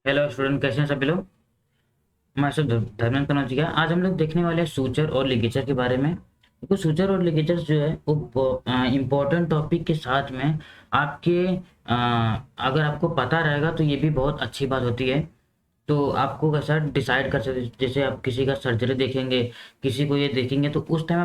Hello student, कैसे हैं सभी लोग। मैं धर्मेंद्र कनौजिया। आज हम लोग देखने वाले हैं सूचर और लिगेचर के बारे में। देखो, सूचर और लिगेचर जो है वो इम्पोर्टेंट टॉपिक के साथ में आपके अगर आपको पता रहेगा तो ये भी बहुत अच्छी बात होती है। तो आपको कैसा डिसाइड कर सकते, जैसे आप किसी का सर्जरी देखेंगे, किसी को ये देखेंगे, तो उस टाइम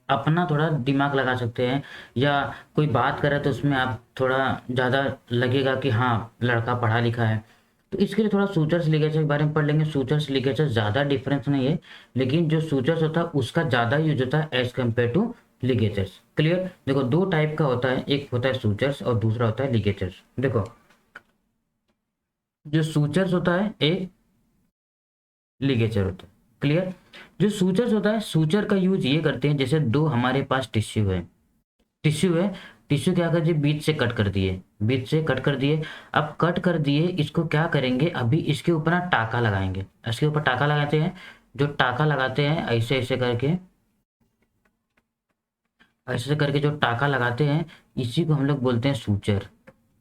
आप थोड़ा दिमाग लगा सकते हैं। या कोई बात करे तो उसमें आप थोड़ा ज़्यादा लगेगा कि हाँ, लड़का पढ़ा लिखा है। तो इसके लिए थोड़ा सूचर्स लिगेचर के बारे में पढ़ लेंगे। सूचर्स लिगेचर ज़्यादा डिफरेंस नहीं है, लेकिन जो सूचर्स होता है उसका ज़्यादा यूज होता है एज कम्पेयर टू लिगेचर्स। क्लियर। देखो, दो टाइप का होता है, एक होता है सूचर्स और दूसरा होता है लिगेचर्स। देखो, जो सूचर्स होता है एक लिगेचर होता है। क्लियर। जो सूचर्स होता है, सूचर का यूज ये करते हैं, जैसे दो हमारे पास टिश्यू है, टिश्यू है, टिश्यू क्या कर दिए, बीच से कट कर दिए, बीच से कट कर दिए। अब कट कर दिए, इसको क्या करेंगे, अभी इसके ऊपर ना टाका लगाएंगे, इसके ऊपर टाका लगाते हैं। जो टाका लगाते हैं ऐसे ऐसे करके, ऐसे करके जो टाका लगाते हैं, इसी को हम लोग बोलते हैं सूचर।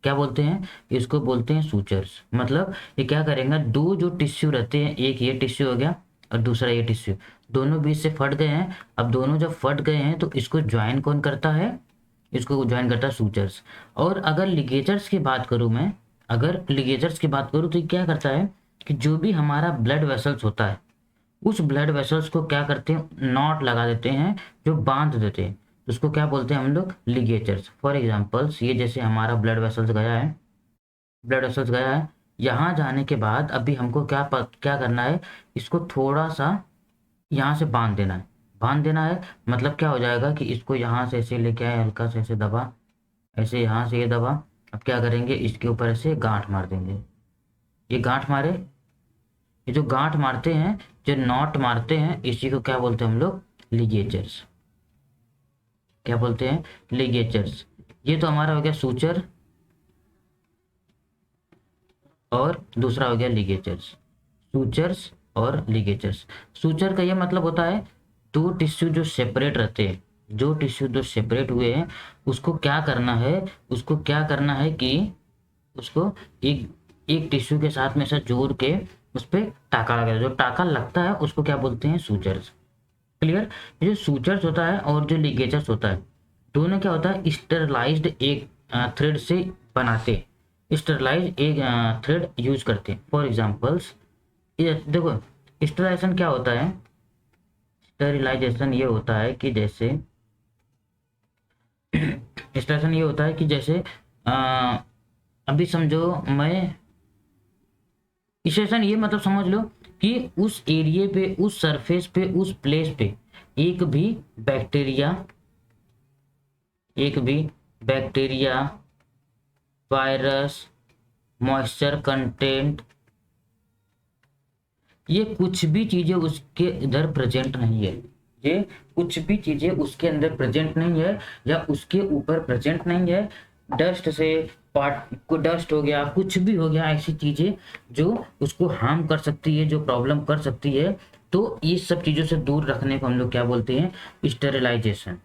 क्या बोलते हैं, इसको बोलते हैं सूचर्स। मतलब ये क्या करेंगे, दो जो टिश्यू रहते हैं, एक ये टिश्यू हो गया और दूसरा ये टिश्यू, दोनों बीच से फट गए हैं। अब दोनों जब फट गए हैं तो इसको ज्वाइन कौन करता है, इसको ज्वाइन करता है सूचर्स। और अगर लिगेचर्स की बात करूं मैं, अगर लिगेचर्स की बात करूं तो ये क्या करता है कि जो भी हमारा ब्लड वेसल्स होता है, उस ब्लड वेसल्स को क्या करते हैं, नॉट लगा देते हैं, जो बांध देते हैं। तो उसको क्या बोलते हैं हम लोग, लिगेचर्स। फॉर एग्जांपल्स, ये जैसे हमारा ब्लड वेसल्स गया है, ब्लड वेसल्स गया है, यहाँ जाने के बाद अभी हमको क्या करना है, इसको थोड़ा सा यहाँ से बांध देना है। बांध देना है मतलब क्या हो जाएगा कि इसको यहाँ से ऐसे लेके आए, हल्का से ऐसे दबा, ऐसे यहाँ से ये दबा। अब क्या करेंगे, इसके ऊपर ऐसे गांठ मार देंगे। ये गांठ मारे, ये जो गांठ मारते हैं, जो नॉट मारते हैं, इसी को क्या बोलते हैं हम लोग, लिगेचर्स। क्या बोलते हैं, लिगेचर्स। ये तो हमारा हो गया सूचर और दूसरा हो गया लिगेचर्स। सूचर्स और लिगेचर्स। सूचर का ये मतलब होता है दो टिश्यू जो सेपरेट रहते हैं, जो टिश्यू जो सेपरेट हुए हैं, उसको क्या करना है, उसको क्या करना है कि उसको एक एक टिश्यू के साथ में ऐसा जोड़ के उस पे टाका लगा, जो टाका लगता है उसको क्या बोलते हैं, सूचर्स। क्लियर। ये जो सूचर्स होता है और जो लिगेचर्स होता है, दोनों क्या होता है, स्टेरलाइज्ड एक थ्रेड से बनाते हैं, स्टेरलाइज एक थ्रेड यूज करते हैं। फॉर एग्जांपल्स, ये देखो, स्टेरिलाइजेशन क्या होता है, स्टेरिलाइजेशन ये होता है कि जैसे स्टेरिलाइजेशन ये होता है कि जैसे अ, अभी समझो मैं, स्टेरिलाइजेशन ये मतलब समझ लो कि उस एरिया पे, उस सरफेस पे, उस प्लेस पे एक भी बैक्टीरिया, एक भी बैक्टीरिया, वायरस, मॉइस्चर कंटेंट, ये कुछ भी चीजें उसके इधर प्रेजेंट नहीं है। ये कुछ भी चीजें उसके अंदर प्रेजेंट नहीं है, या उसके ऊपर प्रेजेंट नहीं है। डस्ट से, पार्ट को डस्ट हो गया, कुछ भी हो गया, ऐसी चीजें जो उसको हार्म कर सकती है, जो प्रॉब्लम कर सकती है, तो ये सब चीजों से दूर रखने को हम लोग क्या बोलते हैं, स्टेरिलाइजेशन।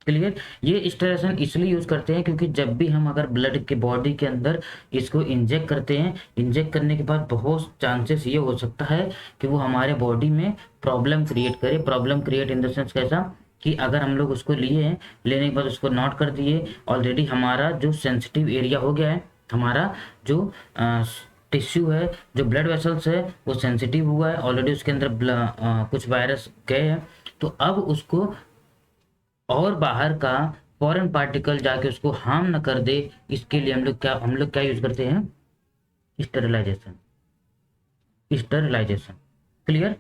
क्लियर। ये स्टेरिलाइजेशन इसलिए यूज करते हैं क्योंकि जब भी हम अगर ब्लड के बॉडी के अंदर इसको इंजेक्ट करते हैं, इंजेक्ट करने के बाद बहुत चांसेस ये हो सकता है कि वो हमारे बॉडी में प्रॉब्लम क्रिएट करे। Problem create in the sense कैसा, कि अगर हम लोग उसको लिए हैं, लेने के बाद उसको नोट कर दिए, ऑलरेडी हमारा जो सेंसिटिव एरिया हो गया है, हमारा जो टिश्यू है, जो ब्लड वेसल्स है, वो सेंसिटिव हुआ है ऑलरेडी, उसके अंदर कुछ वायरस गए हैं। तो अब उसको और बाहर का फॉरेन पार्टिकल जाके उसको हार्म न कर दे, इसके लिए हम लोग क्या यूज करते हैं, स्टेरिलाइजेशन। स्टेरिलाइजेशन। क्लियर।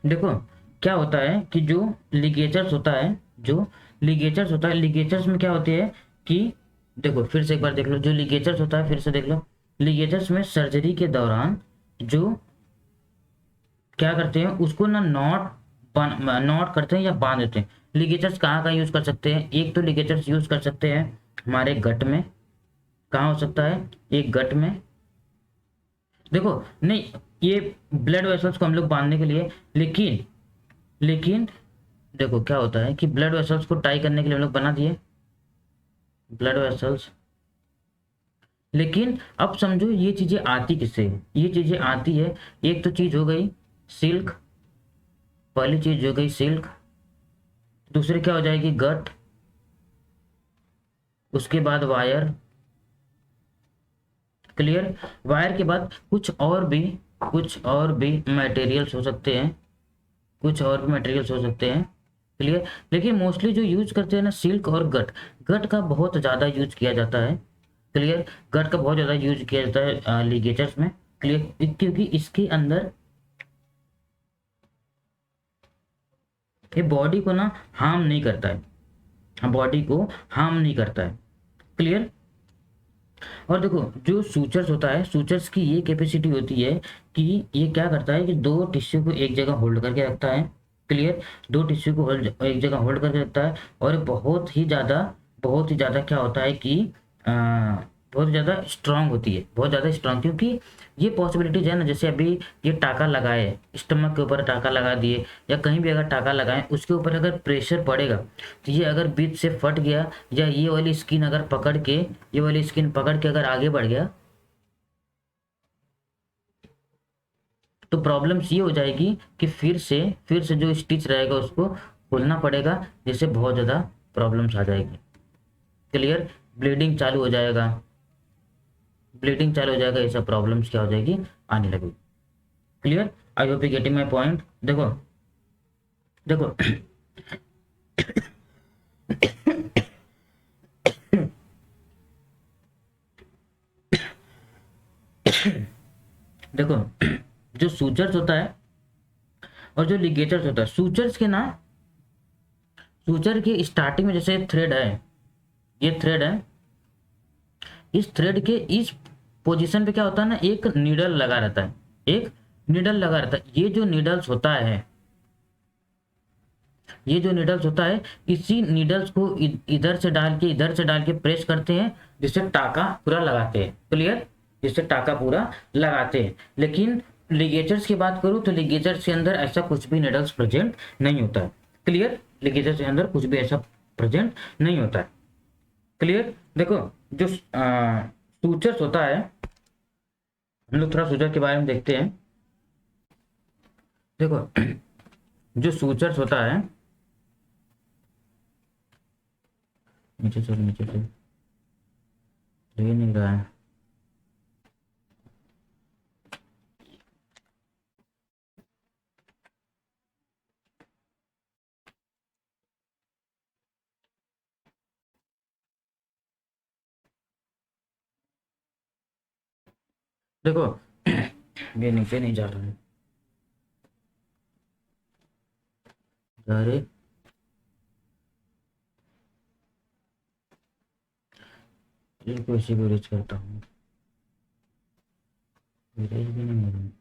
देखो, क्या होता है कि जो लिगेचर्स होता है, जो लिगेचर्स होता है, लिगेचर्स में क्या होते हैं कि, देखो फिर से एक बार देख लो, जो लिगेचर्स होता है फिर से देख लो। लिगेचर्स में सर्जरी के दौरान जो क्या करते हैं, उसको ना नॉट करते हैं या बांध देते हैं। लिगेचर्स कहाँ कहाँ यूज कर सकते हैं, एक तो लिगेचर्स यूज कर सकते हैं हमारे गट में। कहाँ हो सकता है, एक गट में। देखो, नहीं, ये ब्लड वेसल्स को हम लोग बांधने के लिए, लेकिन लेकिन देखो क्या होता है कि ब्लड वेसल्स को टाई करने के लिए हम लोग बना दिए ब्लड वेसल्स, लेकिन अब समझो ये चीजें आती किससे हैं? ये चीजें आती है, एक तो चीज हो गई सिल्क, पहली चीज हो गई सिल्क, दूसरी क्या हो जाएगी गट, उसके बाद वायर। क्लियर? वायर के बाद कुछ और भी मटेरियल्स हो सकते हैं, कुछ और भी मटेरियल्स हो सकते हैं। क्लियर? लेकिन मोस्टली जो यूज करते हैं ना सिल्क और गट, गट का बहुत ज़्यादा यूज किया जाता है। क्लियर? गट का बहुत ज़्यादा यूज किया जाता है लिगेचर्स में। क्लियर? क्योंकि इसके अंदर ये बॉडी को ना हार्म नहीं करता है, बॉडी को हार्म नहीं करता है। क्लियर? और देखो जो सूचर्स होता है, सूचर्स की ये कैपेसिटी होती है कि ये क्या करता है कि दो टिश्यू को एक जगह होल्ड करके रखता है। क्लियर? दो टिश्यू को होल्ड एक जगह होल्ड करके रखता है, और बहुत ही ज़्यादा क्या होता है कि बहुत ज़्यादा स्ट्रांग होती है, बहुत ज़्यादा स्ट्रांग। क्योंकि ये पॉसिबिलिटीज है ना, जैसे अभी ये टाका लगाए, स्टमक के ऊपर टाका लगा दिए, या कहीं भी अगर टाका लगाएं, उसके ऊपर अगर प्रेशर पड़ेगा तो ये अगर बीच से फट गया, या ये वाली स्किन अगर पकड़ के, ये वाली स्किन पकड़ के अगर आगे बढ़ गया, तो प्रॉब्लम्स ये हो जाएगी कि फिर से जो स्टिच रहेगा उसको खोलना पड़ेगा, जिससे बहुत ज़्यादा प्रॉब्लम्स आ जाएगी। क्लियर? ब्लीडिंग चालू हो जाएगा, ब्लीडिंग चालू हो जाएगा, ये सब प्रॉब्लम्स क्या हो जाएगी, आने लगेगी। Clear? I hope you getting my point. देखो देखो देखो जो सूचर्स होता है और जो लिगेचर्स होता है, सूचर्स के ना, सूचर के स्टार्टिंग में जैसे थ्रेड है, ये थ्रेड है, इस थ्रेड के इस पोजीशन पे क्या होता है ना, एक नीडल लगा रहता है, एक नीडल लगा रहता है। ये जो नीडल्स होता है, ये जो नीडल्स होता है, इसी नीडल्स को इधर से डाल के प्रेस करते हैं, जिससे टाका पूरा लगाते हैं। क्लियर? जिससे टाका पूरा लगाते हैं। लेकिन लिगेचर्स की बात करूं तो लिगेचर्स के अंदर ऐसा कुछ भी नीडल्स प्रेजेंट नहीं होता है। क्लियर? लिगेचर्स के अंदर कुछ भी ऐसा प्रेजेंट नहीं होता है। क्लियर? देखो जो सूचर्स होता है, हम लोग थोड़ा सूचर के बारे में देखते हैं। देखो जो सूचर्स होता है, नीचे चल ले नहीं रहा है। देखो ये नीचे नहीं जा रहा है, अरे इसको इसी को रीच करता हूँ, इरेज भी नहीं हो रहा है।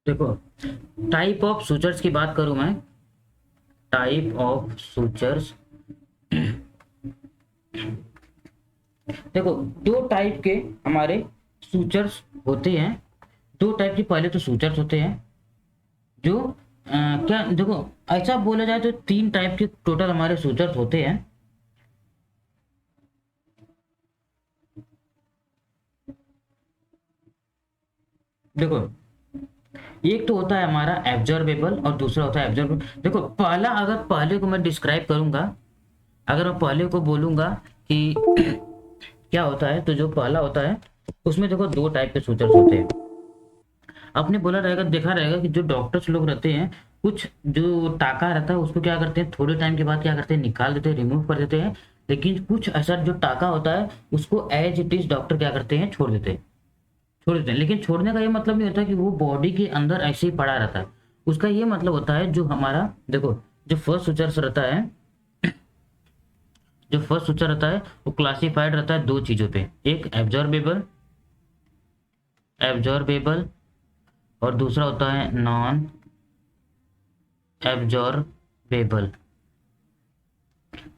देखो टाइप ऑफ सूचर्स की बात करूं मैं, टाइप ऑफ सूचर्स, देखो दो टाइप के हमारे सूचर्स होते हैं। दो टाइप के पहले तो सूचर्स होते हैं जो क्या, देखो ऐसा बोला जाए तो तीन टाइप के टोटल हमारे सूचर्स होते हैं। देखो एक तो होता है हमारा एब्जॉर्बेबल और दूसरा होता है एब्जॉर्बेबल। देखो पहला, अगर पहले को मैं डिस्क्राइब करूंगा, अगर मैं पहले को बोलूंगा कि क्या होता है, तो जो पहला होता है उसमें देखो दो टाइप के सूचर्स होते हैं। आपने बोला रहेगा, देखा रहेगा कि जो डॉक्टर्स लोग रहते हैं, कुछ जो टाका रहता है उसको क्या करते हैं, थोड़े टाइम के बाद क्या करते हैं, निकाल देते हैं, रिमूव कर देते हैं। लेकिन कुछ ऐसा जो टाका होता है उसको एज इट इज डॉक्टर क्या करते हैं, छोड़ देते हैं। लेकिन छोड़ने का ये मतलब नहीं होता कि वो बॉडी के अंदर ऐसे ही पड़ा रहता है। उसका ये मतलब होता है जो हमारा, देखो जो फर्स्ट सूचर्स रहता है, जो फर्स्ट सूचर रहता है वो क्लासिफाइड रहता है दो चीजों पे, एक एब्जॉर्बेबल, और दूसरा होता है नॉन एब्जॉर्बेबल। वेबल।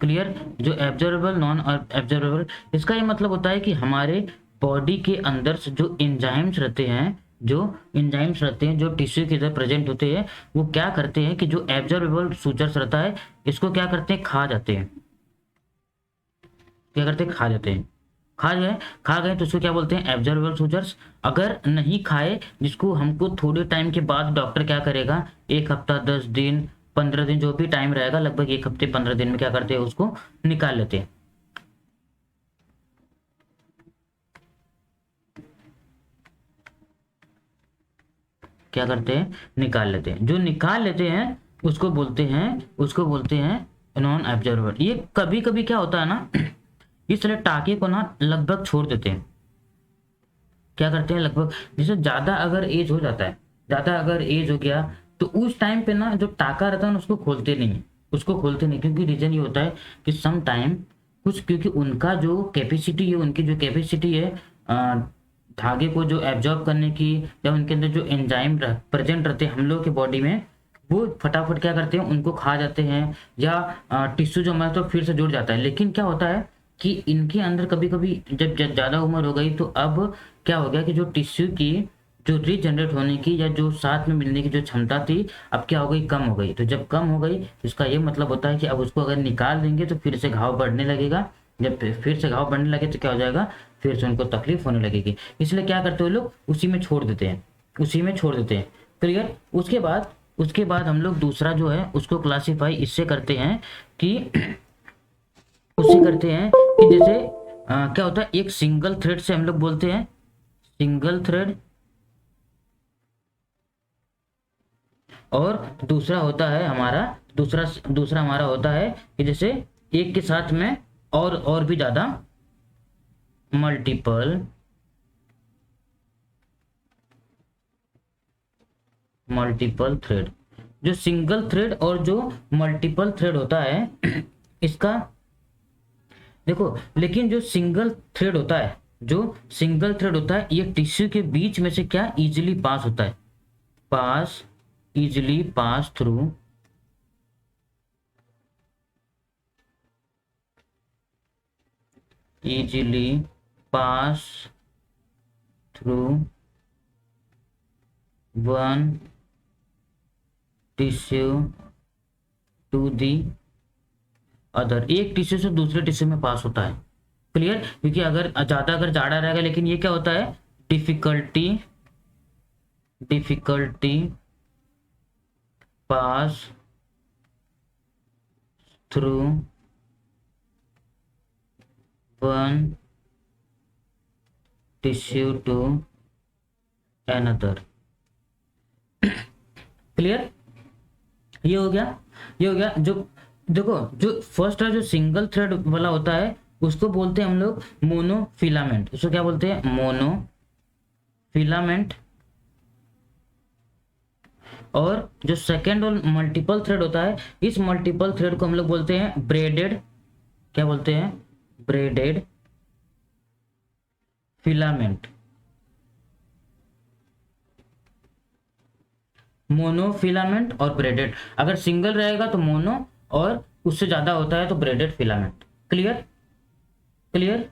क्लियर। जो एब्जॉर्बेबल नॉन एब्जॉर्बेबल, इसका ये मतलब होता है कि हमारे बॉडी के अंदर से जो एंजाइम्स रहते हैं, जो टिश्यू के अंदर प्रेजेंट होते हैं, वो क्या करते हैं कि जो एब्जॉर्बेबल सूचर्स रहता है इसको क्या करते हैं, खा जाते हैं। क्या करते हैं, खा जाते हैं। खा गए तो उसको क्या बोलते हैं, एब्जॉर्बेबल सूचर्स। अगर नहीं खाए, जिसको हमको थोड़े टाइम के बाद डॉक्टर क्या करेगा, 1 हफ्ता, 10 दिन, 15 दिन, जो भी टाइम रहेगा, लगभग 1 हफ्ते 15 दिन में क्या करते हैं, उसको निकाल लेते हैं। क्या करते हैं, निकाल लेते हैं। जो निकाल लेते हैं उसको बोलते हैं नॉन एब्जॉर्बेबल। ये कभी कभी क्या होता है ना, इसलिए टाके को ना लगभग छोड़ देते हैं। क्या करते हैं, लगभग जैसे ज़्यादा अगर एज हो जाता है, ज़्यादा अगर एज हो गया, तो उस टाइम पे ना जो टाका रहता है ना उसको खोलते नहीं, क्योंकि रीजन ये होता है कि सम टाइम कुछ, क्योंकि उनका जो कैपेसिटी है अ, धागे को जो एब्जॉर्ब करने की, या उनके अंदर जो एंजाइम प्रेजेंट रहते हैं हम लोग के बॉडी में, वो फटाफट क्या करते हैं, उनको खा जाते हैं, या टिश्यू जो हमारा तो फिर से जुड़ जाता है। लेकिन क्या होता है कि इनके अंदर कभी कभी जब ज़्यादा उम्र हो गई, तो अब क्या हो गया कि जो टिश्यू की जो रीजनरेट होने की या जो साथ में मिलने की जो क्षमता थी, अब क्या हो गई, कम हो गई। तो जब कम हो गई, इसका ये मतलब होता है कि अब उसको अगर निकाल देंगे तो फिर से घाव बढ़ने लगेगा। जब फिर से घाव बढ़ने लगे तो क्या हो जाएगा, फिर से उनको तकलीफ होने लगेगी। इसलिए क्या करते हैं लोग, उसी में छोड़ देते हैं। क्लियर। उसके बाद हम लोग दूसरा जो है उसको क्लासीफाई इससे करते हैं कि जैसे क्या होता है, एक सिंगल थ्रेड से हम लोग बोलते हैं सिंगल थ्रेड, और दूसरा हमारा होता है कि जैसे एक के साथ में और भी ज्यादा मल्टीपल थ्रेड। जो सिंगल थ्रेड और जो मल्टीपल थ्रेड होता है इसका देखो, लेकिन जो सिंगल थ्रेड होता है ये टिश्यू के बीच में से क्या इजीली पास होता है, easily pass through one tissue to the other. एक टिश्यू से दूसरे टिश्यू में पास होता है। क्लियर। क्योंकि अगर जाड़ा रहेगा, लेकिन ये क्या होता है, difficulty pass through one tissue to another. Clear. ये हो गया। जो देखो, जो फर्स्ट है जो सिंगल थ्रेड वाला होता है उसको बोलते हैं हम लोग मोनोफिलामेंट। उसको क्या बोलते हैं, मोनोफिलामेंट। और जो सेकेंड और मल्टीपल थ्रेड होता है, इस मल्टीपल थ्रेड को हम लोग बोलते हैं ब्रेडेड। क्या बोलते हैं, ब्रेडेड फिलामेंट। मोनोफिलामेंट और ब्रेडेड, अगर सिंगल रहेगा तो मोनो, और उससे ज्यादा होता है तो ब्रेडेड फिलामेंट। क्लियर।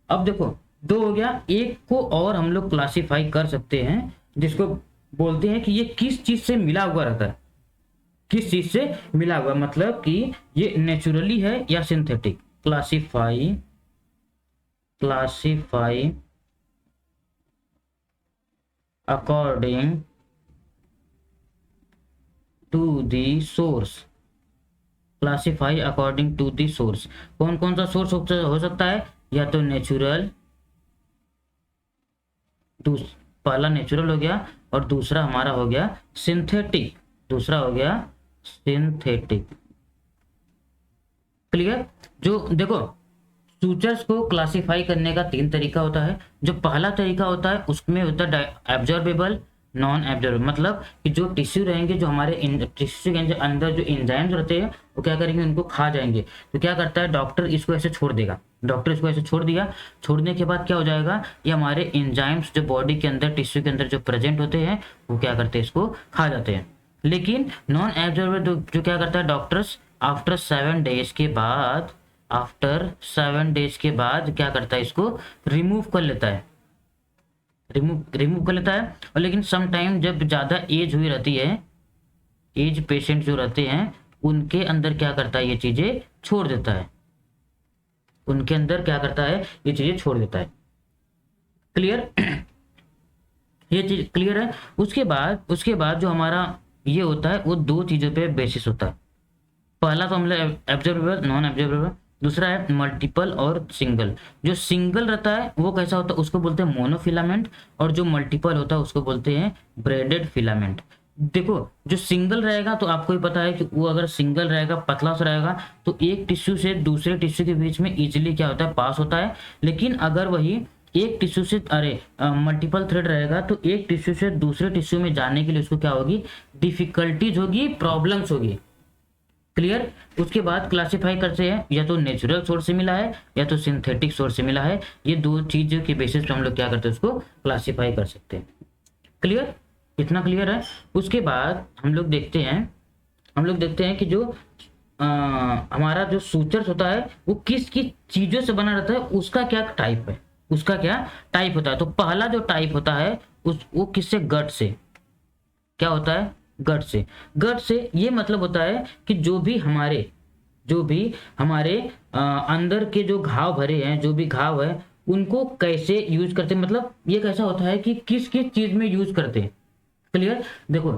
अब देखो, दो हो गया। एक को और हम लोग क्लासिफाई कर सकते हैं, जिसको बोलते हैं कि ये किस चीज से मिला हुआ रहता है, मतलब कि ये नेचुरली है या synthetic. Classify according to the source. कौन कौन सा सोर्स हो सकता है, या तो नेचुरल, पहला नेचुरल हो गया, और दूसरा हमारा हो गया सिंथेटिक। क्लियर। जो देखो, सूचर्स को क्लासिफाई करने का 3 तरीका होता है। जो पहला तरीका होता है उसमें होता है एब्जॉर्बेबल, नॉन एब्जॉर्बेबल, मतलब कि जो टिश्यू रहेंगे, जो हमारे टिश्यू के अंदर जो एंजाइम्स रहते हैं वो क्या करेंगे, उनको खा जाएंगे। तो क्या करता है डॉक्टर, इसको ऐसे छोड़ दिया। छोड़ने के बाद क्या हो जाएगा, ये हमारे एंजाइम्स जो बॉडी के अंदर टिश्यू के अंदर जो प्रेजेंट होते हैं वो क्या करते हैं, इसको खा जाते हैं। लेकिन नॉन एब्जॉर्बर जो क्या करता है डॉक्टर्स, आफ्टर 7 डेज के बाद, आफ्टर 7 डेज के बाद क्या करता है, इसको रिमूव कर लेता है, रिमूव कर लेता है। और लेकिन सम टाइम जब ज़्यादा एज हुई रहती है, एज पेशेंट जो रहते हैं उनके अंदर क्या करता है, ये चीज़ें छोड़ देता है, उनके अंदर क्या करता है, ये चीज़ें छोड़ देता है। क्लियर? ये चीज़ क्लियर है। उसके बाद जो हमारा ये होता है वो दो चीज़ों पे बेसिस होता है। पहला तो हम लोग एब्जॉर्बेबल, नॉन एब्जॉर्बेबल, दूसरा है मल्टीपल और सिंगल। जो सिंगल रहता है वो कैसा होता है, उसको बोलते हैं मोनोफिलामेंट, और जो मल्टीपल होता है उसको बोलते हैं ब्रेडेड फिलामेंट। देखो जो सिंगल रहेगा तो आपको ही पता है कि वो अगर सिंगल रहेगा, पतला सा रहेगा, तो एक टिश्यू से दूसरे टिश्यू के बीच में इजीली क्या होता है, पास होता है। लेकिन अगर वही एक टिश्यू से मल्टीपल थ्रेड रहेगा तो एक टिश्यू से दूसरे टिश्यू में जाने के लिए उसको क्या होगी, डिफिकल्टीज होगी, प्रॉब्लम्स होगी। क्लियर? उसके बाद क्लासिफाई करते हैं, या तो नेचुरल सोर्स से मिला है या तो सिंथेटिक सोर्स से मिला है। ये दो चीजों के बेसिस पे हम लोग क्या करते हैं, उसको क्लासिफाई कर सकते हैं। क्लियर? इतना क्लियर है। उसके बाद हम लोग देखते हैं कि जो हमारा जो सूचर्स होता है वो किस किस चीजों से बना रहता है, उसका क्या टाइप है, उसका क्या टाइप होता है। तो पहला जो टाइप होता है वो किससे, गट से। क्या होता है, गट से। गट से ये मतलब होता है कि जो भी हमारे अंदर के जो घाव भरे हैं, जो भी घाव है उनको कैसे यूज करते हैं, मतलब ये कैसा होता है कि किस किस चीज में यूज करते हैं। क्लियर? देखो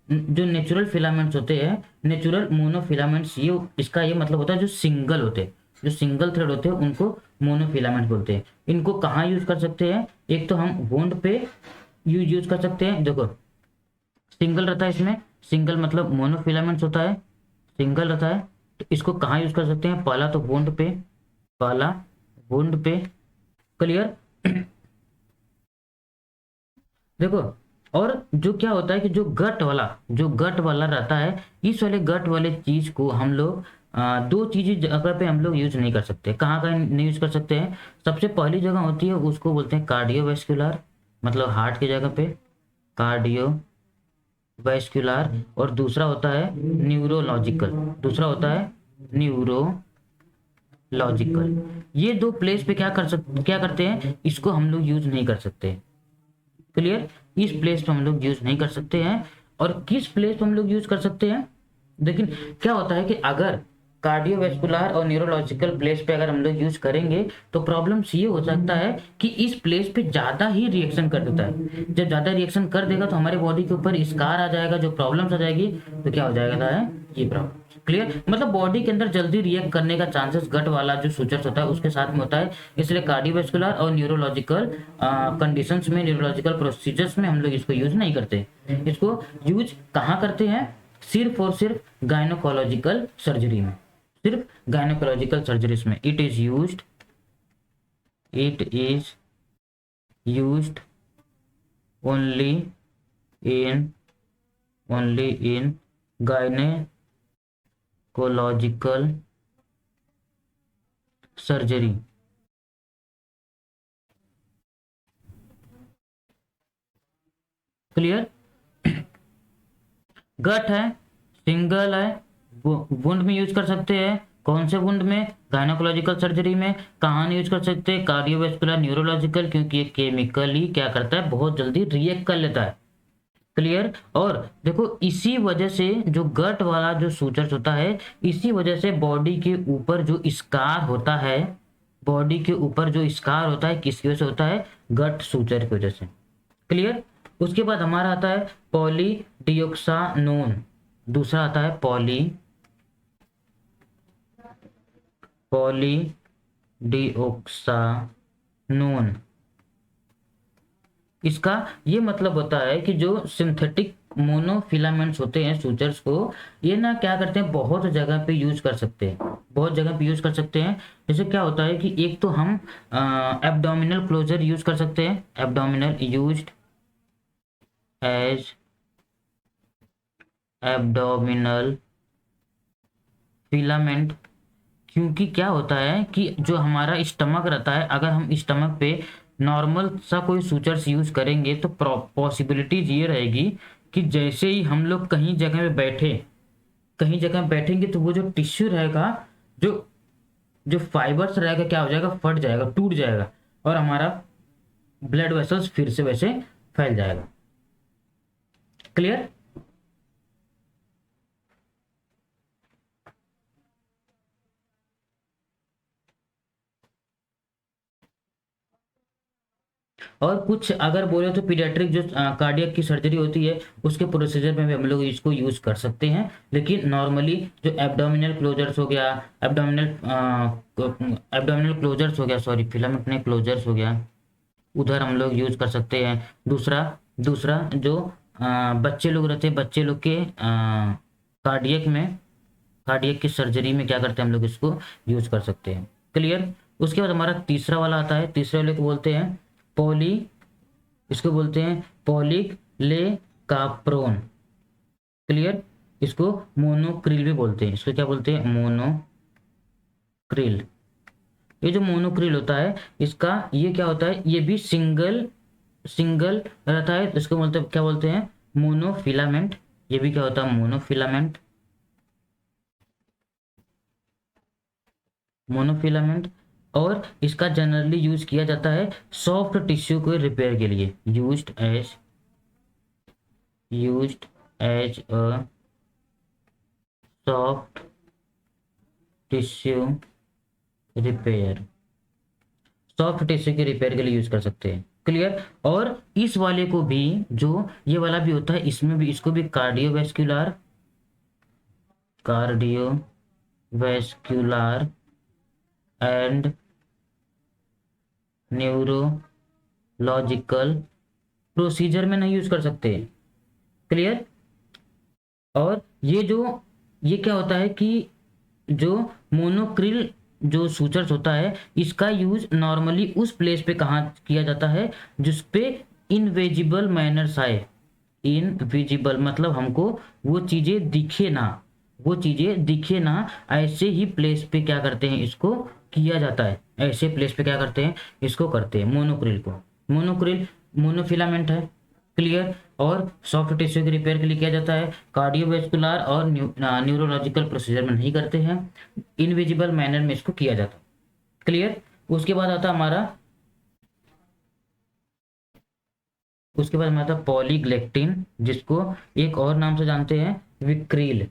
जो नेचुरल फिलामेंट्स होते हैं, नेचुरल मोनोफिलामेंट्स, ये इसका ये मतलब होता है जो सिंगल होते हैं, जो सिंगल थ्रेड होते हैं उनको मोनोफिलामेंट बोलते हैं। इनको कहाँ यूज कर सकते हैं, एक तो हम वुंड पे यूज कर सकते हैं। देखो सिंगल रहता है, इसमें सिंगल मतलब मोनोफिलामेंट्स होता है, सिंगल रहता है, तो इसको कहाँ यूज कर सकते हैं, पहला तो वुंड पे, पहला वुंड पे। क्लियर? देखो और जो क्या होता है कि जो गट वाला रहता है, इस वाले गट वाले चीज को हम लोग दो चीजें जगह पे हम लोग यूज नहीं कर सकते। कहाँ कहाँ नहीं यूज कर सकते हैं, सबसे पहली जगह होती है उसको बोलते हैं कार्डियोवैस्कुलर, मतलब हार्ट की जगह पे कार्डियोवैस्कुलर, और दूसरा होता है न्यूरोलॉजिकल, दूसरा होता है न्यूरोलॉजिकल। ये दो प्लेस पे क्या करते हैं, इसको हम लोग यूज नहीं कर सकते। क्लियर? इस प्लेस पे हम लोग यूज नहीं कर सकते हैं। और किस प्लेस पे हम लोग यूज कर सकते हैं, लेकिन क्या होता है कि अगर कार्डियोवैस्कुलर और न्यूरोलॉजिकल प्लेस पे अगर हम लोग यूज करेंगे तो प्रॉब्लम्स ये हो सकता है कि इस प्लेस पे ज्यादा ही रिएक्शन कर देता है। जब ज्यादा रिएक्शन कर देगा तो हमारे बॉडी के ऊपर स्कार आ जाएगा, जो प्रॉब्लम्स आ जाएगी, तो क्या हो जाएगा है ये प्रॉब्लम। क्लियर? मतलब बॉडी के अंदर जल्दी रिएक्ट करने का चांसेस गट वाला जो सूचर्स होता है उसके साथ में होता है। इसलिए कार्डियोवैस्कुलर और न्यूरोलॉजिकल कंडीशंस में, न्यूरोलॉजिकल प्रोसीजर्स में हम लोग इसको यूज नहीं करते। इसको यूज कहाँ करते हैं, सिर्फ और सिर्फ गायनोकोलॉजिकल सर्जरी में, सिर्फ गायनोकोलॉजिकल सर्जरीज में it is used only in gynaecological surgery. Clear? Gut है, सिंगल है, वुंड में यूज कर सकते हैं। कौन से वुंड में, गायनोकोलॉजिकल सर्जरी में। कहाँ नहीं यूज कर सकते, कार्डियोवैस्कुलर, न्यूरोलॉजिकल, क्योंकि ये केमिकली क्या करता है, बहुत जल्दी रिएक्ट कर लेता है। क्लियर? और देखो इसी वजह से जो गट वाला जो सूचर्स होता है, इसी वजह से बॉडी के ऊपर जो स्कार होता है, बॉडी के ऊपर जो स्कार होता है किसकी वजह से होता है, गट सूचर की वजह से। क्लियर? उसके बाद हमारा आता है पॉलीडियोक्सानोन, दूसरा आता है पॉलीडियोक्सानोन। इसका ये मतलब होता है कि जो सिंथेटिक मोनोफिलामेंट्स होते हैं सूचर्स को, ये ना क्या करते हैं, बहुत जगह पे यूज कर सकते हैं, बहुत जगह पे यूज कर सकते हैं। जैसे क्या होता है कि एक तो हम एब्डोमिनल क्लोजर यूज कर सकते हैं, abdominal used as abdominal filament, क्योंकि क्या होता है कि जो हमारा स्टमक रहता है, अगर हम स्टमक पे नॉर्मल सा कोई सूचर्स यूज करेंगे तो पॉसिबिलिटीज ये रहेगी कि जैसे ही हम लोग कहीं जगह पे बैठे, कहीं जगह बैठेंगे तो वो जो टिश्यू रहेगा, जो जो फाइबर्स रहेगा, क्या हो जाएगा, फट जाएगा, टूट जाएगा, और हमारा ब्लड वेसल्स फिर से वैसे फैल जाएगा। क्लियर? और कुछ अगर बोले तो पीडियाट्रिक जो कार्डियक की सर्जरी होती है, उसके प्रोसीजर में भी हम लोग इसको यूज कर सकते हैं। लेकिन नॉर्मली जो एब्डोमिनल क्लोजर्स हो गया, एब्डोमिनल क्लोजर्स हो गया, सॉरी फिलामेंट नहीं, क्लोजर्स हो गया, उधर हम लोग यूज कर सकते हैं। दूसरा दूसरा जो बच्चे लोग रहते हैं, बच्चे लोग के कार्डियक में, कार्डियक की सर्जरी में क्या करते हैं हम लोग, इसको यूज कर सकते हैं। क्लियर? उसके बाद हमारा तीसरा वाला आता है, तीसरे वाले को बोलते हैं पॉली, इसको बोलते हैं पॉलिक ले काप्रोन। क्लियर? इसको मोनोक्रिल भी बोलते हैं, इसको क्या बोलते हैं, मोनोक्रिल। ये जो मोनोक्रिल होता है, इसका ये क्या होता है, ये भी सिंगल सिंगल रहता है, इसको बोलते हैं, क्या बोलते हैं, मोनोफिलामेंट। ये भी क्या होता है, मोनोफिलामेंट, मोनोफिलामेंट। और इसका जनरली यूज किया जाता है सॉफ्ट टिश्यू को रिपेयर के लिए, used as a soft tissue repair, soft tissue के रिपेयर के लिए यूज कर सकते हैं। क्लियर? और इस वाले को भी, जो ये वाला भी होता है, इसमें भी, इसको भी कार्डियोवैस्कुलर एंड न्यूरोलॉजिकल प्रोसीजर में नहीं यूज कर सकते। क्लियर? और ये क्या होता है कि जो मोनोक्रिल जो सूचर्स होता है, इसका यूज नॉर्मली उस प्लेस पे कहाँ किया जाता है जिसपे इनविजिबल मैनर्स आए। इनविजिबल मतलब हमको वो चीजें दिखे ना, वो चीजें दिखे ना, ऐसे ही प्लेस पे क्या करते हैं, इसको किया जाता है। ऐसे प्लेस पे क्या करते हैं, इसको करते हैं मोनोक्रिल को। मोनोक्रिल मोनोफिलामेंट है। क्लियर? और सॉफ्ट टिश्यू के रिपेयर के लिए किया जाता है, कार्डियोवैस्कुलर और न्यूरोलॉजिकल प्रोसीजर में नहीं करते हैं, इनविजिबल मैनर में इसको किया जाता है। क्लियर? उसके बाद आता हमारा, उसके बाद हमारा पॉलीग्लेक्टिन, जिसको एक और नाम से जानते हैं, विक्रील।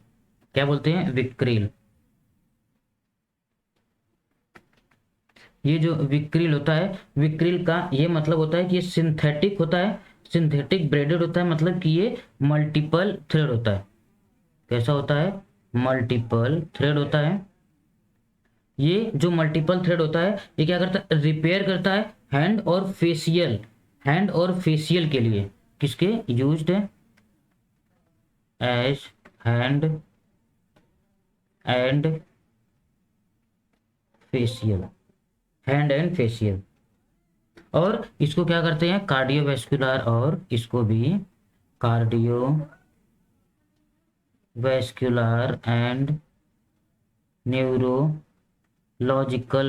क्या बोलते हैं, विक्रील। ये जो विक्रील होता है, विक्रील का ये मतलब होता है कि ये सिंथेटिक होता है, सिंथेटिक ब्रेडेड होता है, मतलब कि ये मल्टीपल थ्रेड होता है। कैसा होता है, मल्टीपल थ्रेड होता है। ये जो मल्टीपल थ्रेड होता है, ये क्या करता है, रिपेयर करता है हैंड और फेशियल, हैंड और फेशियल के लिए। किसके यूज्ड है, as hand and facial, hand and facial. और इसको क्या करते हैं, कार्डियोवैस्कुलर, और इसको भी कार्डियोवैस्कुलर एंड न्यूरोलॉजिकल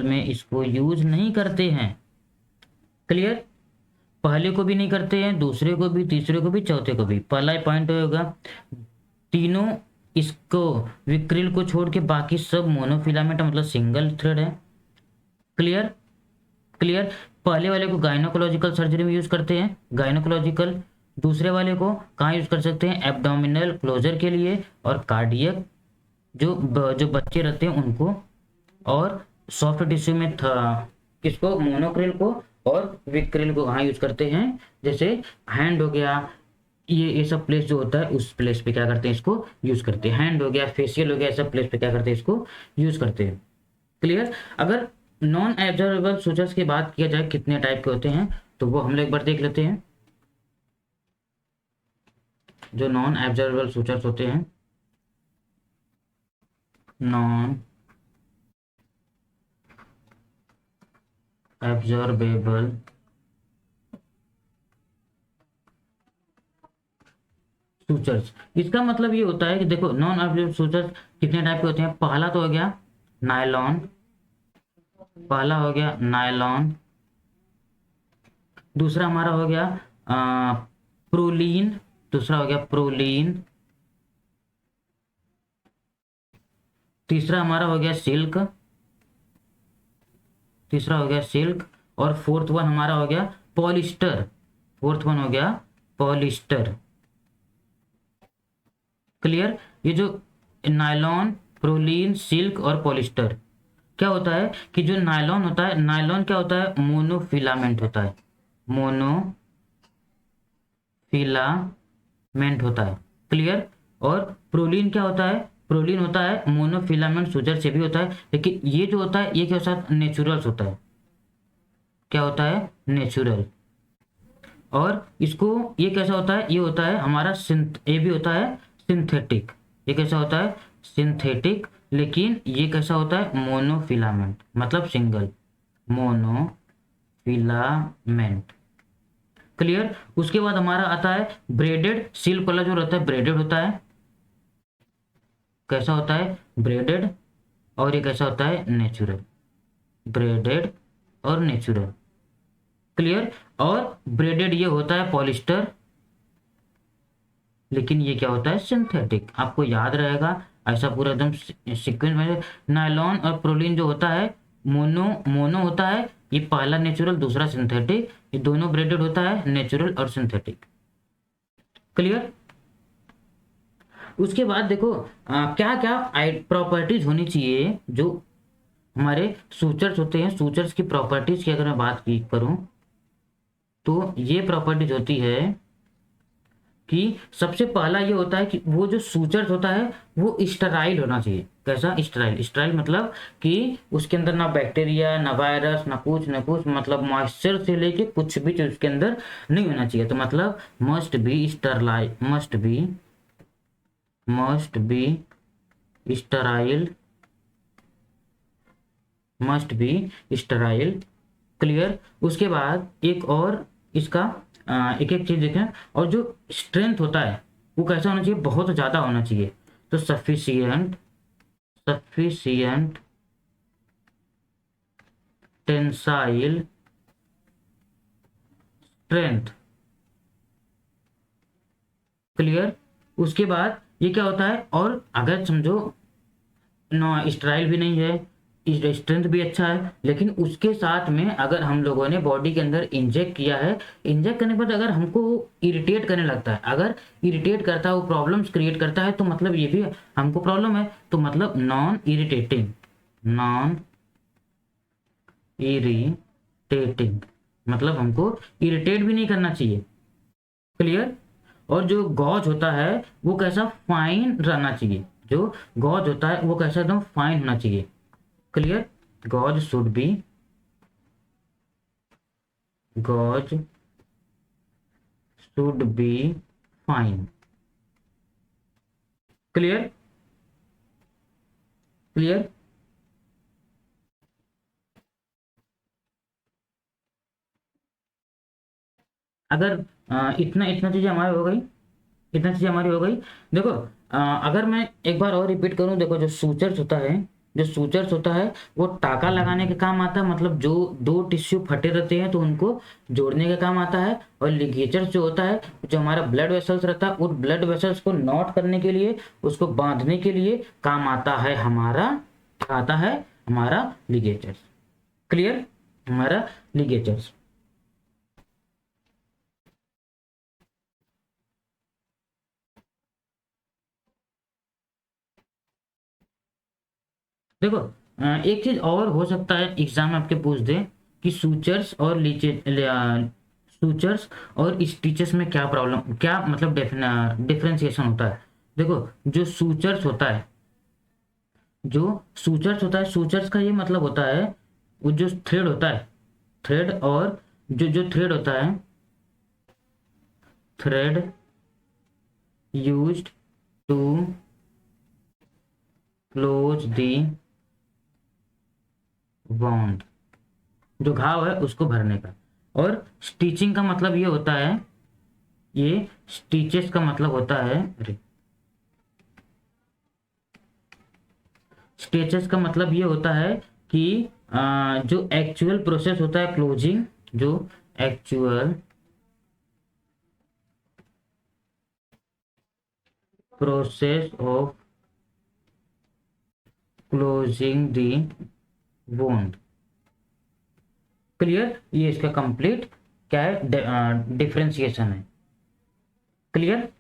में इसको यूज नहीं करते हैं। क्लियर? पहले को भी नहीं करते हैं, दूसरे को भी, तीसरे को भी, चौथे को भी। पहला पॉइंट होगा, तीनों इसको विक्रिल को छोड़ के बाकी सब मोनोफिलामेंट मतलब सिंगल थ्रेड है। क्लियर? क्लियर? पहले वाले को गायनोकोलॉजिकल सर्जरी में यूज करते हैं, गायनोकोलॉजिकल। दूसरे वाले को कहाँ यूज कर सकते हैं, एब्डोमिनल क्लोजर के लिए और कार्डियक, जो बच्चे रहते हैं उनको। और सॉफ्ट टिश्यू में था, किसको, मोनोक्रिल को और विक्रिल को कहाँ यूज करते हैं, जैसे हैंड हो गया, ये सब प्लेस जो होता है उस प्लेस पे क्या करते हैं, इसको यूज करते हैं। हैंड हो गया, फेशियल हो गया, सब प्लेस पे क्या करते हैं, इसको यूज करते हैं। क्लियर? अगर नॉन एब्जॉर्बेबल सूचर्स की बात किया जाए कितने टाइप के होते हैं, तो वो हम लोग एक बार देख लेते हैं। जो नॉन एब्जॉर्बेबल सूचर्स होते हैं, नॉन एब्जॉर्बेबल सूचर्स, इसका मतलब ये होता है कि देखो, नॉन एब्जॉर्बेबल सूचर्स कितने टाइप के होते हैं। पहला तो हो गया नायलॉन, पहला हो गया नायलॉन। दूसरा हमारा हो गया प्रोलीन, दूसरा हो गया प्रोलीन, तीसरा हमारा हो गया सिल्क, तीसरा हो गया सिल्क, और फोर्थ वन हमारा हो गया पॉलिस्टर, फोर्थ वन हो गया पॉलिस्टर। क्लियर? ये जो नायलॉन, प्रोलीन, सिल्क और पॉलिस्टर, क्या होता है कि जो नायलॉन होता है, नायलॉन क्या होता है, मोनोफिलामेंट होता है, मोनोफिलामेंट होता है। क्लियर? और प्रोलीन क्या होता है, प्रोलीन होता है मोनोफिलामेंट सुगर से भी होता है, लेकिन ये जो होता है ये क्या होता है, नेचुरल्स होता है। क्या होता है, नेचुरल। और इसको, ये कैसा होता है, ये होता है हमारा ये भी होता है सिंथेटिक। ये कैसा होता है, सिंथेटिक, लेकिन ये कैसा होता है, मोनोफिलामेंट, मतलब सिंगल, मोनोफिलामेंट। क्लियर? उसके बाद हमारा आता है ब्रेडेड, सिल्क वाला जो रहता है ब्रेडेड होता है। कैसा होता है, ब्रेडेड। और ये कैसा होता है, नेचुरल, ब्रेडेड और नेचुरल। क्लियर? और ब्रेडेड ये होता है पॉलिस्टर, लेकिन ये क्या होता है, सिंथेटिक। आपको याद रहेगा ऐसा पूरा एकदम सीक्वेंस में। नायलॉन और प्रोलीन जो होता है मोनो मोनो होता है, ये पहला नेचुरल, दूसरा सिंथेटिक, ये दोनों ब्रेडेड होता है, नेचुरल और सिंथेटिक। क्लियर? उसके बाद देखो क्या क्या प्रॉपर्टीज होनी चाहिए जो हमारे सूचर्स होते हैं। सूचर्स की प्रॉपर्टीज की अगर मैं बात की करूं तो ये प्रॉपर्टीज होती है कि सबसे पहला ये होता है कि वो जो सूचर्स होता है वो स्टराइल होना चाहिए। कैसा, स्टराइल। स्टराइल मतलब कि उसके अंदर ना बैक्टीरिया, ना वायरस, ना कुछ ना कुछ, मतलब मॉइस्चर से लेके कुछ भी चीज उसके अंदर नहीं होना चाहिए। तो मतलब must be sterile, must be sterile, must be sterile. Clear? उसके बाद एक और इसका एक एक चीज देखें, और जो स्ट्रेंथ होता है वो कैसा होना चाहिए, बहुत ज़्यादा होना चाहिए। तो sufficient, sufficient tensile strength. Clear? उसके बाद ये क्या होता है, और अगर समझो नो स्ट्राइल भी नहीं है, स्ट्रेंथ भी अच्छा है, लेकिन उसके साथ में अगर हम लोगों ने बॉडी के अंदर इंजेक्ट किया है, इंजेक्ट करने पर अगर हमको इरिटेट करने लगता है, अगर इरिटेट करता है, वो प्रॉब्लम्स क्रिएट करता है, तो मतलब ये भी हमको प्रॉब्लम है। तो मतलब नॉन इरिटेटिंग, नॉन इरिटेटिंग मतलब हमको इरिटेट भी नहीं करना चाहिए। क्लियर? और जो गॉज होता है वो कैसा, फाइन रहना चाहिए। जो गॉज होता है वो कैसा, एकदम फाइन होना चाहिए। Clear? Gauze should be, gauze should be fine. Clear? Clear? अगर इतना इतना चीजें हमारी हो गई, इतना चीजें हमारी हो गई। देखो अगर मैं एक बार और रिपीट करूं, देखो जो सूचर्स होता है, जो सूचर्स होता है वो टाका लगाने के काम आता है, मतलब जो दो टिश्यू फटे रहते हैं तो उनको जोड़ने का काम आता है। और लिगेचर्स जो होता है, जो हमारा ब्लड वेसल्स रहता है, उन ब्लड वेसल्स को नॉट करने के लिए, उसको बांधने के लिए काम आता है हमारा, क्या आता है, हमारा लिगेचर्स। क्लियर? हमारा लिगेचर्स। देखो एक चीज और हो सकता है एग्जाम में आपके पूछ दे कि सूचर्स और सूचर्स और स्टिचेस में क्या प्रॉब्लम, क्या मतलब डिफरेंशिएशन होता है। देखो जो सूचर्स होता है, जो सूचर्स होता है, सूचर्स का ये मतलब होता है वो जो थ्रेड होता है, थ्रेड, और जो जो थ्रेड होता है, thread used to close the bond, जो घाव है उसको भरने का। और स्टिचिंग का मतलब ये होता है, ये स्टिचेस का मतलब होता है, अरे स्टिचेस का मतलब ये होता है कि जो एक्चुअल प्रोसेस होता है क्लोजिंग, जो actual process of closing the wound. Clear, ये इसका कंप्लीट क्या है, डिफरेंशिएशन है। क्लियर।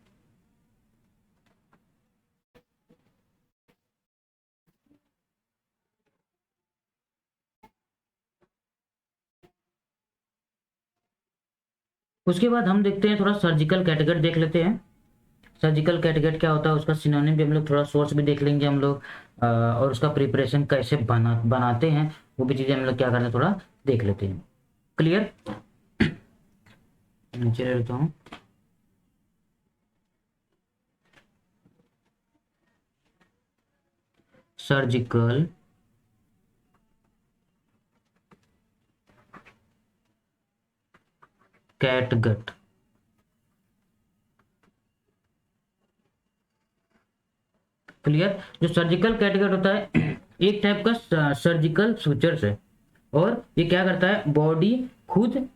उसके बाद हम देखते हैं, थोड़ा सर्जिकल कैटेगरी देख लेते हैं। सर्जिकल कैटेगरी क्या होता है, उसका सिनोनिम भी हम लोग, थोड़ा सोर्स भी देख लेंगे हम लोग, और उसका प्रिपरेशन कैसे बनाते हैं वो भी चीज़ें हम लोग क्या करते हैं, थोड़ा देख लेते हैं। क्लियर। नीचे ले लेता हूँ। Surgical catgut. क्लियर। जो सर्जिकल कैटगट होता है एक टाइप का सर्जिकल सूचर्स है, और ये क्या करता है, बॉडी खुद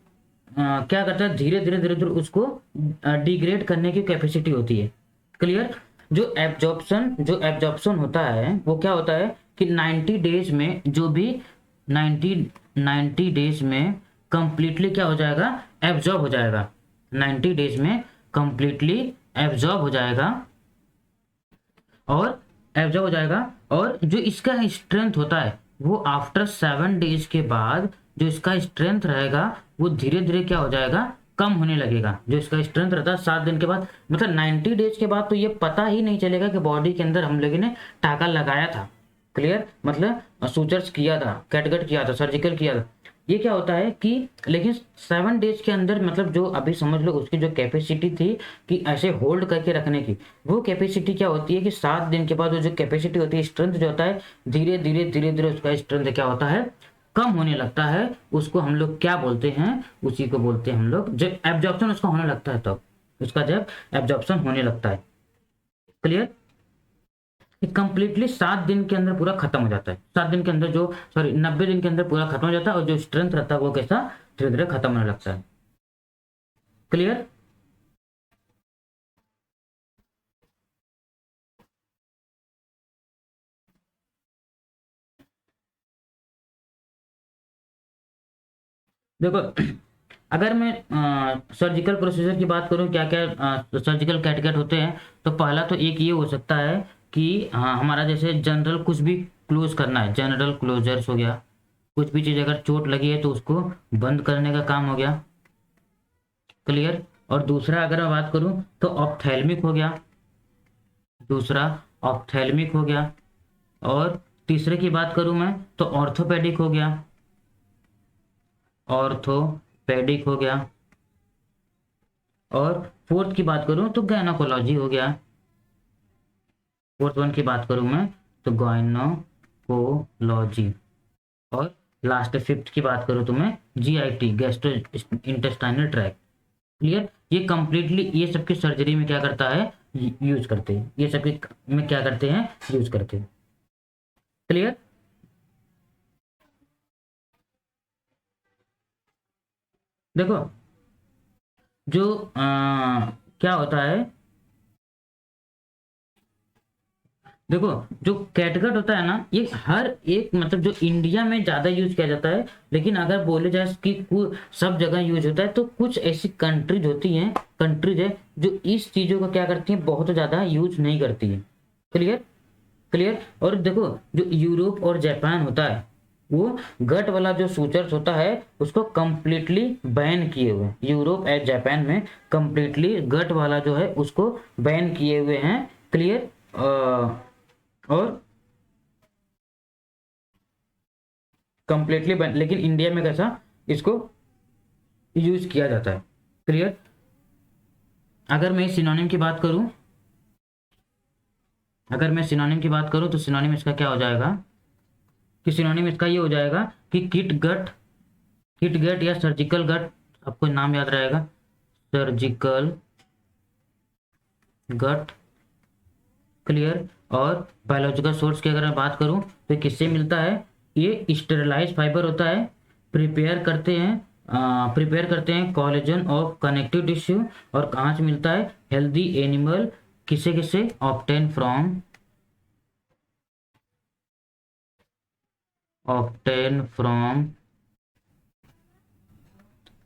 क्या करता है, धीरे धीरे धीरे धीरे उसको डिग्रेड करने की कैपेसिटी होती है। क्लियर। जो एब्जॉर्प्शन होता है वो क्या होता है कि 90 डेज में, जो भी 90 डेज में कंप्लीटली क्या हो जाएगा, एब्जॉर्ब हो जाएगा। 90 डेज में कंप्लीटली एब्जॉर्ब हो जाएगा, और एब्जॉर्ब हो जाएगा। और जो इसका स्ट्रेंथ होता है वो आफ्टर 7 डेज के बाद जो इसका स्ट्रेंथ रहेगा वो धीरे धीरे क्या हो जाएगा, कम होने लगेगा। जो इसका स्ट्रेंथ रहता है 7 दिन के बाद, मतलब 90 डेज के बाद तो ये पता ही नहीं चलेगा कि बॉडी के अंदर हम लोगों ने टाका लगाया था। क्लियर, मतलब सूचर्स किया था, कैटगट किया था, सर्जिकल किया था। ये क्या होता है कि लेकिन 7 डेज के अंदर, मतलब जो अभी समझ लो उसकी जो कैपेसिटी थी कि ऐसे होल्ड करके रखने की, वो कैपेसिटी क्या होती है कि 7 दिन के बाद वो जो कैपेसिटी होती है, स्ट्रेंथ जो होता है, धीरे धीरे धीरे धीरे उसका स्ट्रेंथ क्या होता है, कम होने लगता है। उसको हम लोग क्या बोलते हैं, उसी को बोलते हैं हम लोग, जब एब्जॉर्प्शन उसका होने लगता है, तब उसका जब एब्जॉर्प्शन होने लगता है। क्लियर। कंप्लीटली 7 दिन के अंदर पूरा खत्म हो जाता है। 7 दिन के अंदर, जो सॉरी 90 दिन के अंदर पूरा खत्म हो जाता है, और जो स्ट्रेंथ रहता है वो कैसा, धीरे धीरे खत्म होने लगता है। क्लियर। देखो अगर मैं सर्जिकल प्रोसीजर की बात करूं, क्या क्या सर्जिकल कैटगट होते हैं, तो पहला तो एक ये हो सकता है कि हमारा जैसे जनरल कुछ भी क्लोज करना है, जनरल क्लोजर्स हो गया। कुछ भी चीज़ अगर चोट लगी है तो उसको बंद करने का काम हो गया। क्लियर। और दूसरा अगर मैं बात करूं तो ऑप्थेल्मिक हो गया, दूसरा ऑप्थेल्मिक हो गया। और तीसरे की बात करूं मैं तो ऑर्थोपेडिक हो गया, ऑर्थोपेडिक हो गया। और फोर्थ की बात करूं तो गायनोकोलॉजी हो गया। फोर्थ वन की बात करूं मैं तो गायनोकोलॉजी। और लास्ट फिफ्थ की बात करूं तो मैं GIT, gastro intestinal tract. Clear. ये कंप्लीटली ये सबकी सर्जरी में क्या करता है, यूज करते हैं, ये सबकी में क्या करते हैं, यूज करते हैं। क्लियर। देखो जो क्या होता है, देखो जो कैटगट होता है ना, ये हर एक, मतलब जो इंडिया में ज्यादा यूज किया जाता है, लेकिन अगर बोले जाए कि सब जगह यूज होता है, तो कुछ ऐसी कंट्रीज होती हैं, कंट्रीज है जो इस चीजों का क्या करती हैं, बहुत ज्यादा यूज नहीं करती है। क्लियर। क्लियर। और देखो जो यूरोप और जापान होता है, वो गट वाला जो सूचर्स होता है उसको कंप्लीटली बैन किए हुए हैं। यूरोप एंड जापान में कंप्लीटली गट वाला जो है उसको बैन किए हुए हैं। क्लियर। और कंप्लीटली बैन, लेकिन इंडिया में कैसा इसको यूज किया जाता है। क्लियर। अगर मैं सिनोनिम की बात करूं, अगर मैं सिनोनिम की बात करूं तो सिनोनिम इसका क्या हो जाएगा, कि सिनोनिम इसका ये हो जाएगा कि किट गट या सर्जिकल गट, आपको नाम याद रहेगा, सर्जिकल गट। क्लियर। और बायोलॉजिकल सोर्स की अगर मैं बात करूं तो ये किससे मिलता है, ये स्टेरलाइज फाइबर होता है। प्रिपेयर करते हैं कोलेजन ऑफ कनेक्टिव टिश्यू। और कहाँ से मिलता है, हेल्दी एनिमल किससे किससे, ऑप्टेन फ्रॉम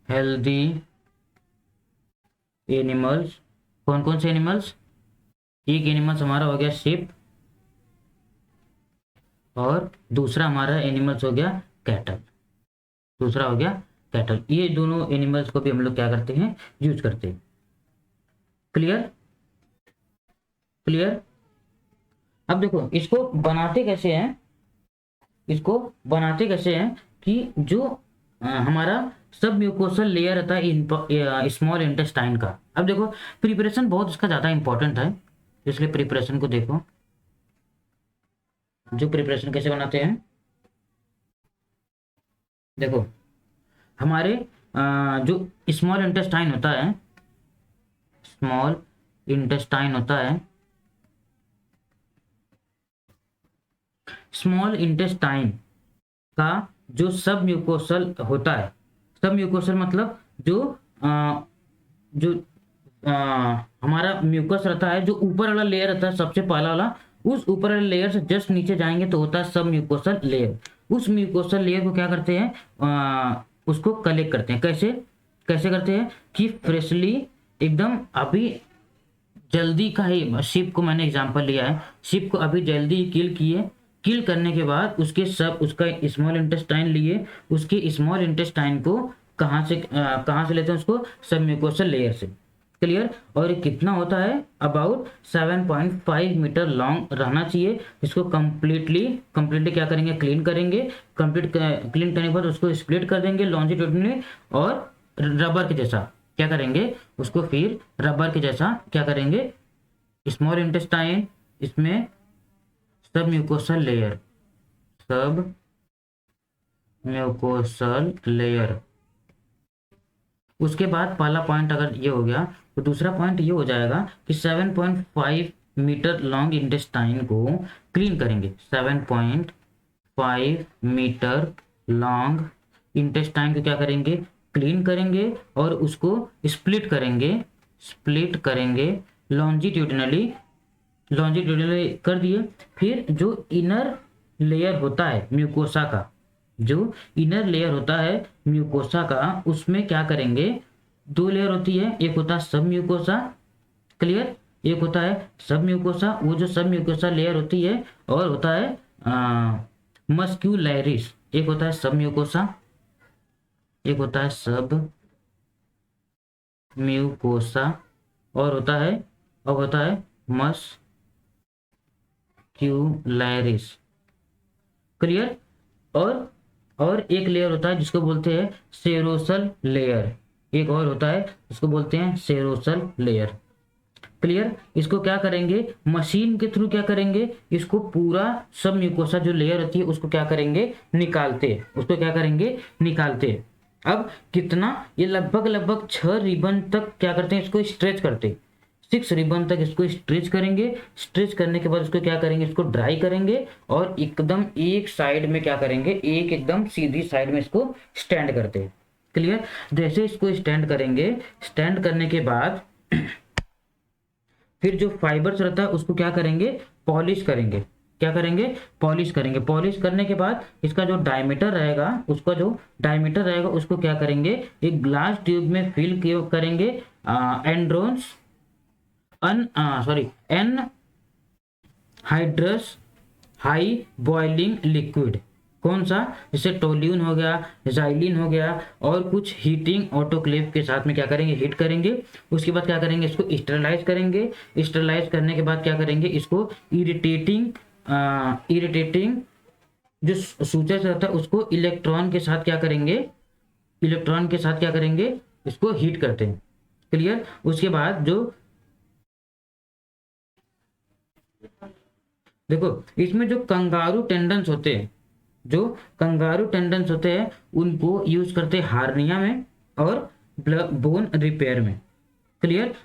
हेल्दी एनिमल्स। कौन कौन से एनिमल्स, एक एनिमल्स हमारा हो गया शिप, और दूसरा हमारा एनिमल्स हो गया कैटल, दूसरा हो गया कैटल। ये दोनों एनिमल्स को भी हम लोग क्या करते हैं, यूज करते हैं। Clear, clear. अब देखो इसको बनाते कैसे हैं, इसको बनाते कैसे हैं कि जो हमारा सब म्यूकोसल लेयर रहता है स्मॉल इंटेस्टाइन का। अब देखो प्रिपरेशन बहुत इसका ज़्यादा इंपॉर्टेंट है, इसलिए प्रिपरेशन को देखो, जो प्रिपरेशन कैसे बनाते हैं। देखो हमारे जो स्मॉल इंटेस्टाइन होता है, स्मॉल इंटेस्टाइन होता है, स्मॉल इंटेस्टाइन का जो सब म्यूकोसल होता है, सब म्यूकोसल मतलब जो जो हमारा म्यूकस रहता है, जो ऊपर वाला लेयर रहता है सबसे पहला वाला, उस ऊपर वाले लेयर से जस्ट नीचे जाएंगे तो होता है सब म्यूकोसल लेयर। उस म्यूकोसल लेयर को क्या करते हैं, उसको कलेक्ट करते हैं। कैसे कैसे करते हैं कि फ्रेशली एकदम अभी जल्दी का ही, शिप को मैंने एग्जांपल लिया है, शिप को अभी जल्दी ही किल किए, किल करने के बाद उसके सब उसका स्मॉल इंटेस्टाइन लिए, उसके स्मॉल इंटेस्टाइन को कहाँ से लेते हैं, उसको सब म्यूकोसल लेयर से। क्लियर। और ये कितना होता है, अबाउट 7.5 मीटर लॉन्ग रहना चाहिए। इसको कंप्लीटली क्या करेंगे, क्लीन करेंगे। क्लीन करने के बाद उसको स्प्लिट कर देंगे लॉन्जिट्यूडनली, और रबर के जैसा क्या करेंगे, उसको फिर रबर के जैसा क्या करेंगे, स्मॉल इंटेस्टाइन, इसमें सब म्यूकोसल लेयर, सब म्यूकोसल लेयर। उसके बाद पहला पॉइंट अगर ये हो गया, तो दूसरा पॉइंट ये हो जाएगा कि 7.5 मीटर लॉन्ग इंटेस्टाइन को क्लीन करेंगे। 7.5 मीटर लॉन्ग इंटेस्टाइन को क्या करेंगे, क्लीन करेंगे, और उसको स्प्लिट करेंगे लॉन्जिट्यूडनली कर दिए। फिर जो इनर लेयर होता है म्यूकोसा का, जो इनर लेयर होता है म्यूकोसा का, उसमें क्या करेंगे, दो लेयर होती है, एक होता है सब म्यूकोसा। क्लियर। एक होता है सब म्यूकोसा, वो जो सब म्यूकोसा लेयर होती है, और होता है मस्क्यूलैरिस। एक होता है सब म्यूकोसा, एक होता है सब म्यूकोसा, और होता है मस्क्यूलैरिस। क्लियर। और एक लेयर होता है जिसको बोलते हैं सेरोसल लेयर, एक और होता है जिसको बोलते हैं सेरोसल लेयर। क्लियर। इसको क्या करेंगे, मशीन के थ्रू क्या करेंगे, इसको पूरा सब म्यूकोसा जो लेयर होती है उसको क्या करेंगे, निकालते। अब कितना, ये लगभग 6 रिबन तक क्या करते हैं, इसको स्ट्रेच करते, 6 रिबन तक इसको स्ट्रेच करेंगे। स्ट्रेच करने के बाद इसको क्या करेंगे, इसको ड्राई करेंगे, और एकदम एक साइड में क्या करेंगे, एक एकदम सीधी साइड में इसको स्टैंड करते हैं। क्लियर। जैसे इसको स्टैंड करेंगे, स्टैंड करने के बाद फिर जो फाइबर्स रहता है उसको क्या करेंगे, पॉलिश करेंगे। पॉलिश करने के बाद इसका जो डायमीटर रहेगा, उसको क्या करेंगे, एक ग्लास ट्यूब में फिल करेंगे एनहाइड्रस हाई बॉइलिंग लिक्विड। कौन सा, जैसे टोल्यून हो गया, जाइलिन हो गया, और कुछ हीटिंग ऑटोक्लेव के साथ में क्या करेंगे, हीट करेंगे। उसके बाद क्या करेंगे, इसको स्टरलाइज करेंगे। स्टरलाइज करने के बाद क्या करेंगे, इसको इरिटेटिंग जो सूचर रहता है उसको इलेक्ट्रॉन के साथ क्या करेंगे, इसको हीट करते हैं। क्लियर। उसके बाद जो देखो इसमें जो कंगारू टेंडन्स होते हैं, उनको यूज करते हैं हार्निया में और बोन रिपेयर में। क्लियर।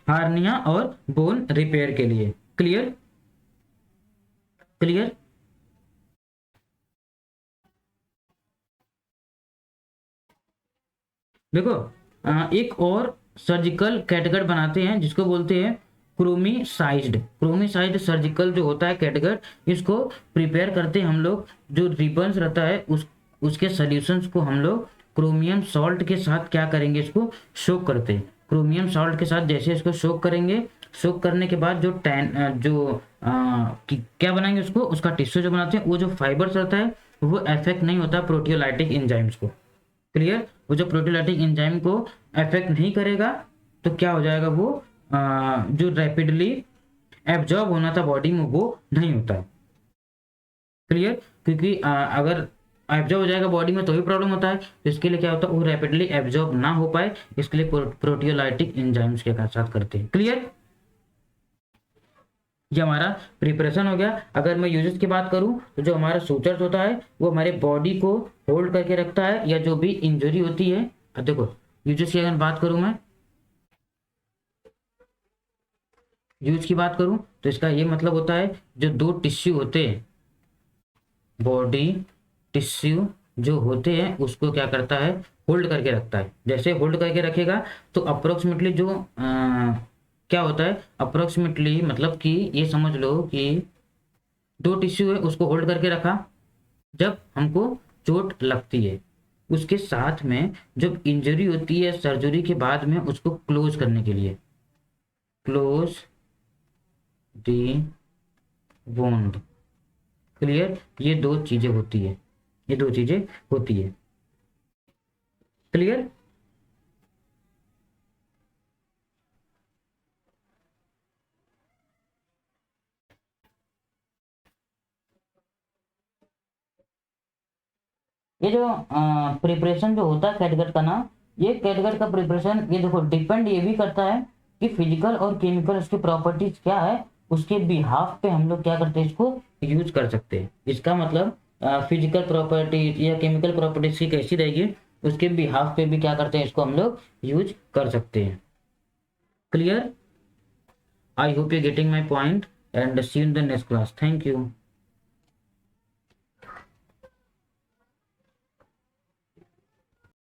हार्निया और बोन रिपेयर के लिए। क्लियर। देखो एक और सर्जिकल कैटगट बनाते हैं जिसको बोलते हैं क्रोमीसाइज्ड सर्जिकल जो होता है कैटगट, इसको प्रिपेयर करते हैं हम लोग। जो रिबन्स रहता है उसके सॉल्यूशंस को हम लोग क्रोमियम सॉल्ट के साथ क्या करेंगे, इसको सोक करते हैं। क्रोमियम सॉल्ट के साथ जैसे इसको सोक करेंगे, सोक करने के बाद जो क्या बनाएंगे उसको, उसका टिश्यू जो बनाते हैं, वो जो फाइबर्स रहता है वो अफेक्ट नहीं होता प्रोटियोलाइटिक एंजाइम्स को। क्लियर, वो जो प्रोटियोलाइटिक एंजाइम को अफेक्ट नहीं करेगा तो क्या हो जाएगा, वो जो रैपिडली एब्जॉर्ब होना था बॉडी में वो नहीं होता है। क्लियर, क्योंकि अगर एब्जॉर्ब हो जाएगा बॉडी में तो भी प्रॉब्लम होता है, तो इसके लिए क्या होता है, वो रैपिडली एब्जॉर्ब ना हो पाए, इसके लिए प्रोटियोलाइटिक एंजाइम्स के साथ करते हैं। क्लियर, ये हमारा प्रिपरेशन हो गया। अगर मैं यूजेस की बात करूं तो जो हमारा सूचर्स होता है वो हमारे बॉडी को होल्ड करके रखता है, या जो भी इंजरी होती है। अब देखो यूजेस की अगर बात करूं, मैं यूज की बात करूं तो इसका ये मतलब होता है जो दो टिश्यू होते हैं, बॉडी टिश्यू जो होते हैं उसको क्या करता है, होल्ड करके रखता है। जैसे होल्ड करके रखेगा तो अप्रोक्सीमेटली जो क्या होता है, अप्रोक्सीमेटली मतलब कि ये समझ लो कि दो टिश्यू है उसको होल्ड करके रखा, जब हमको चोट लगती है उसके साथ में जब इंजरी होती है सर्जरी के बाद में उसको क्लोज करने के लिए, क्लोज दी वोंड। क्लियर, ये दो चीजें होती है, ये दो चीजें होती है। क्लियर, ये जो प्रिपरेशन जो होता है कैटगट का ना, ये कैटगट का प्रिपरेशन ये देखो डिपेंड ये भी करता है कि फिजिकल और केमिकल उसकी प्रॉपर्टीज क्या है, उसके बिहाफ पे हम लोग क्या करते हैं, इसको यूज कर सकते हैं। इसका मतलब फिजिकल प्रॉपर्टीज या केमिकल प्रॉपर्टीज की कैसी रहेगी, उसके बिहाफ पे भी क्या करते हैं, इसको हम लोग यूज कर सकते हैं। Clear, I hope you getting my point and see you in the next class. Thank you.